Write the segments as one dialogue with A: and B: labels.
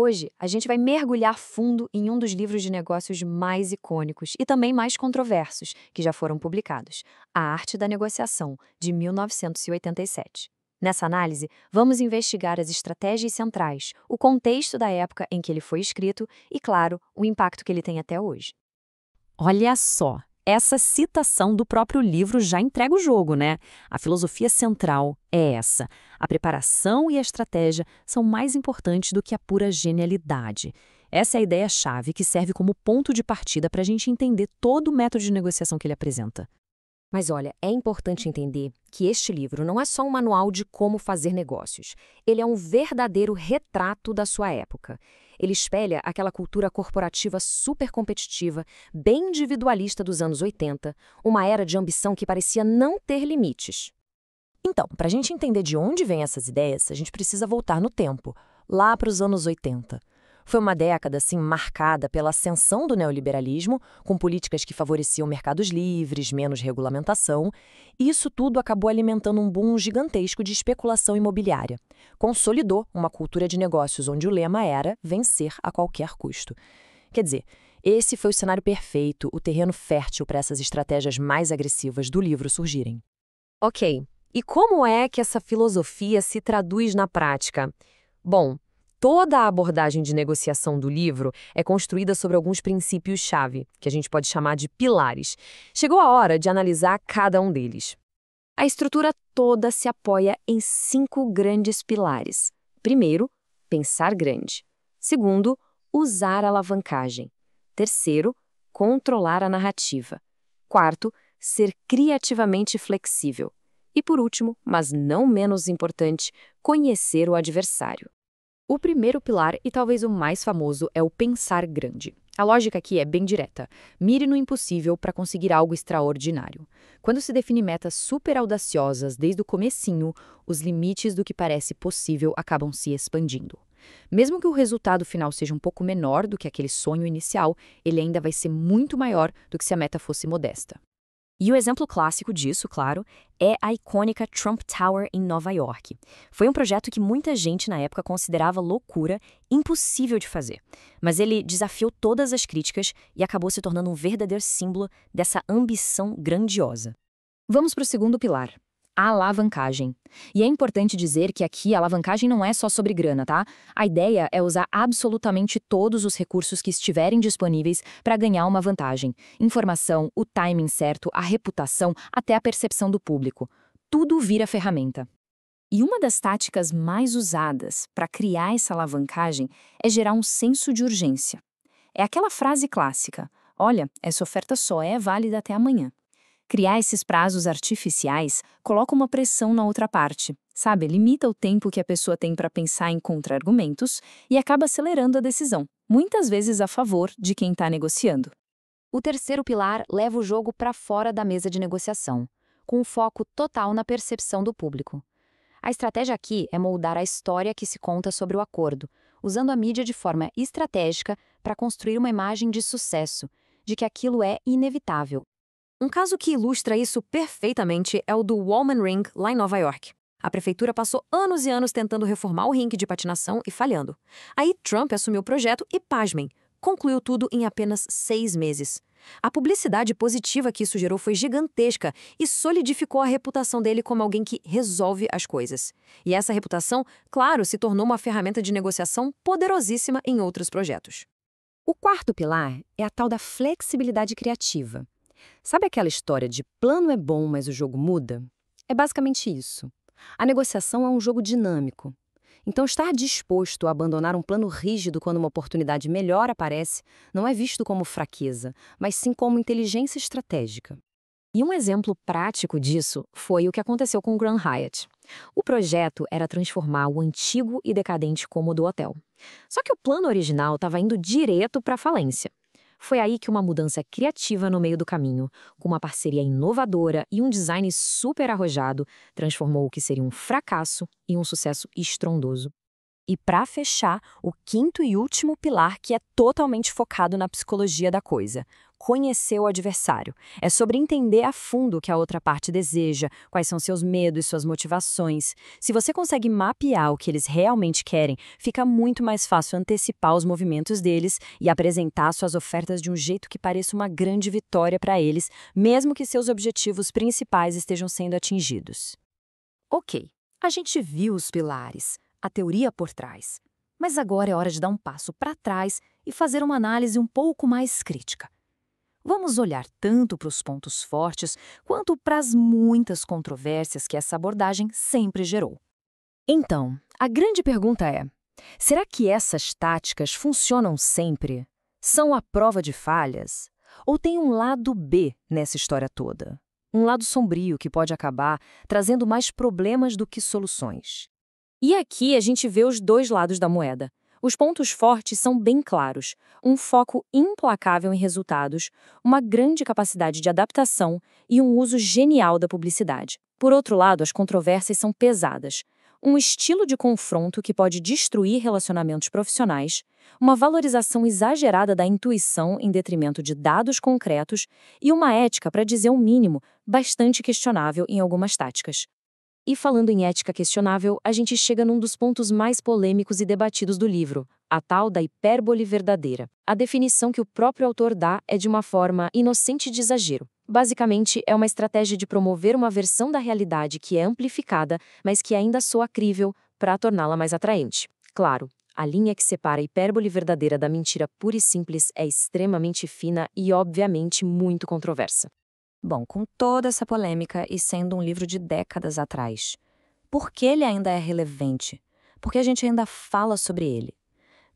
A: Hoje, a gente vai mergulhar fundo em um dos livros de negócios mais icônicos e também mais controversos que já foram publicados, A Arte da Negociação, de 1987. Nessa análise, vamos investigar as estratégias centrais, o contexto da época em que ele foi escrito e, claro, o impacto que ele tem até hoje.
B: Olha só, essa citação do próprio livro já entrega o jogo, né? A filosofia central é essa. A preparação e a estratégia são mais importantes do que a pura genialidade. Essa é a ideia-chave que serve como ponto de partida para a gente entender todo o método de negociação que ele apresenta.
C: Mas olha, é importante entender que este livro não é só um manual de como fazer negócios. Ele é um verdadeiro retrato da sua época. Ele espelha aquela cultura corporativa super competitiva, bem individualista dos anos 80, uma era de ambição que parecia não ter limites.
B: Então, para a gente entender de onde vêm essas ideias, a gente precisa voltar no tempo, lá para os anos 80. Foi uma década, assim, marcada pela ascensão do neoliberalismo, com políticas que favoreciam mercados livres, menos regulamentação, e isso tudo acabou alimentando um boom gigantesco de especulação imobiliária. Consolidou uma cultura de negócios onde o lema era vencer a qualquer custo. Quer dizer, esse foi o cenário perfeito, o terreno fértil para essas estratégias mais agressivas do livro surgirem.
C: Ok, e como é que essa filosofia se traduz na prática? Bom, toda a abordagem de negociação do livro é construída sobre alguns princípios-chave, que a gente pode chamar de pilares. Chegou a hora de analisar cada um deles. A estrutura toda se apoia em 5 grandes pilares. Primeiro, pensar grande. Segundo, usar alavancagem. Terceiro, controlar a narrativa. Quarto, ser criativamente flexível. E por último, mas não menos importante, conhecer o adversário. O primeiro pilar, e talvez o mais famoso, é o pensar grande. A lógica aqui é bem direta. Mire no impossível para conseguir algo extraordinário. Quando se define metas super audaciosas desde o comecinho, os limites do que parece possível acabam se expandindo. Mesmo que o resultado final seja um pouco menor do que aquele sonho inicial, ele ainda vai ser muito maior do que se a meta fosse modesta. E o exemplo clássico disso, claro, é a icônica Trump Tower em Nova York. Foi um projeto que muita gente na época considerava loucura, impossível de fazer. Mas ele desafiou todas as críticas e acabou se tornando um verdadeiro símbolo dessa ambição grandiosa. Vamos para o segundo pilar. A alavancagem. E é importante dizer que aqui a alavancagem não é só sobre grana, tá? A ideia é usar absolutamente todos os recursos que estiverem disponíveis para ganhar uma vantagem. Informação, o timing certo, a reputação, até a percepção do público. Tudo vira ferramenta. E uma das táticas mais usadas para criar essa alavancagem é gerar um senso de urgência. É aquela frase clássica: olha, essa oferta só é válida até amanhã. Criar esses prazos artificiais coloca uma pressão na outra parte, sabe? Limita o tempo que a pessoa tem para pensar em contra-argumentos e acaba acelerando a decisão, muitas vezes a favor de quem está negociando. O terceiro pilar leva o jogo para fora da mesa de negociação, com um foco total na percepção do público. A estratégia aqui é moldar a história que se conta sobre o acordo, usando a mídia de forma estratégica para construir uma imagem de sucesso, de que aquilo é inevitável. Um caso que ilustra isso perfeitamente é o do Wollman Ring, lá em Nova York. A prefeitura passou anos e anos tentando reformar o rink de patinação e falhando. Aí Trump assumiu o projeto e, pasmem, concluiu tudo em apenas 6 meses. A publicidade positiva que isso gerou foi gigantesca e solidificou a reputação dele como alguém que resolve as coisas. E essa reputação, claro, se tornou uma ferramenta de negociação poderosíssima em outros projetos. O quarto pilar é a tal da flexibilidade criativa. Sabe aquela história de plano é bom, mas o jogo muda? É basicamente isso. A negociação é um jogo dinâmico. Então, estar disposto a abandonar um plano rígido quando uma oportunidade melhor aparece não é visto como fraqueza, mas sim como inteligência estratégica. E um exemplo prático disso foi o que aconteceu com o Grand Hyatt. O projeto era transformar o antigo e decadente cômodo hotel. Só que o plano original estava indo direto para a falência. Foi aí que uma mudança criativa no meio do caminho, com uma parceria inovadora e um design super arrojado, transformou o que seria um fracasso em um sucesso estrondoso.
B: E para fechar, o quinto e último pilar que é totalmente focado na psicologia da coisa. Conhecer o adversário. É sobre entender a fundo o que a outra parte deseja, quais são seus medos, suas motivações. Se você consegue mapear o que eles realmente querem, fica muito mais fácil antecipar os movimentos deles e apresentar suas ofertas de um jeito que pareça uma grande vitória para eles, mesmo que seus objetivos principais estejam sendo atingidos. Ok, a gente viu os pilares, a teoria por trás. Mas agora é hora de dar um passo para trás e fazer uma análise um pouco mais crítica. Vamos olhar tanto para os pontos fortes quanto para as muitas controvérsias que essa abordagem sempre gerou. Então, a grande pergunta é: será que essas táticas funcionam sempre? São a prova de falhas? Ou tem um lado B nessa história toda? Um lado sombrio que pode acabar trazendo mais problemas do que soluções. E aqui a gente vê os dois lados da moeda. Os pontos fortes são bem claros, um foco implacável em resultados, uma grande capacidade de adaptação e um uso genial da publicidade. Por outro lado, as controvérsias são pesadas. Um estilo de confronto que pode destruir relacionamentos profissionais, uma valorização exagerada da intuição em detrimento de dados concretos e uma ética, para dizer o mínimo, bastante questionável em algumas táticas. E falando em ética questionável, a gente chega num dos pontos mais polêmicos e debatidos do livro, a tal da hipérbole verdadeira. A definição que o próprio autor dá é de uma forma inocente de exagero. Basicamente, é uma estratégia de promover uma versão da realidade que é amplificada, mas que ainda soa crível, para torná-la mais atraente. Claro, a linha que separa a hipérbole verdadeira da mentira pura e simples é extremamente fina e, obviamente, muito controversa. Bom, com toda essa polêmica e sendo um livro de décadas atrás, por que ele ainda é relevante? Por que a gente ainda fala sobre ele?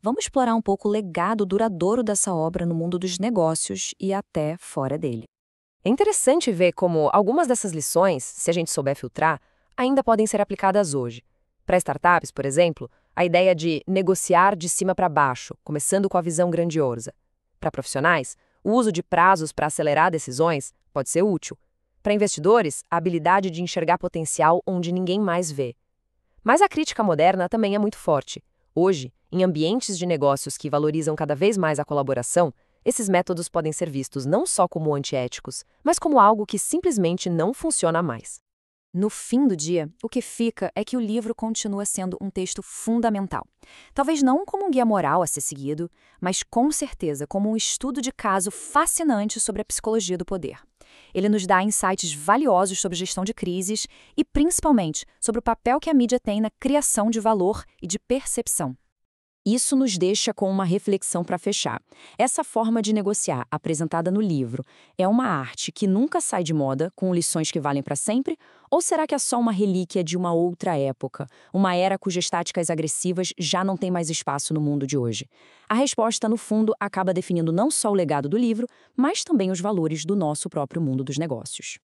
B: Vamos explorar um pouco o legado duradouro dessa obra no mundo dos negócios e até fora dele.
C: É interessante ver como algumas dessas lições, se a gente souber filtrar, ainda podem ser aplicadas hoje. Para startups, por exemplo, a ideia de negociar de cima para baixo, começando com a visão grandiosa. Para profissionais, o uso de prazos para acelerar decisões pode ser útil. Para investidores, a habilidade de enxergar potencial onde ninguém mais vê. Mas a crítica moderna também é muito forte. Hoje, em ambientes de negócios que valorizam cada vez mais a colaboração, esses métodos podem ser vistos não só como antiéticos, mas como algo que simplesmente não funciona mais.
B: No fim do dia, o que fica é que o livro continua sendo um texto fundamental. Talvez não como um guia moral a ser seguido, mas com certeza como um estudo de caso fascinante sobre a psicologia do poder. Ele nos dá insights valiosos sobre gestão de crises e, principalmente, sobre o papel que a mídia tem na criação de valor e de percepção. Isso nos deixa com uma reflexão para fechar. Essa forma de negociar apresentada no livro é uma arte que nunca sai de moda, com lições que valem para sempre? Ou será que é só uma relíquia de uma outra época, uma era cujas táticas agressivas já não têm mais espaço no mundo de hoje? A resposta, no fundo, acaba definindo não só o legado do livro, mas também os valores do nosso próprio mundo dos negócios.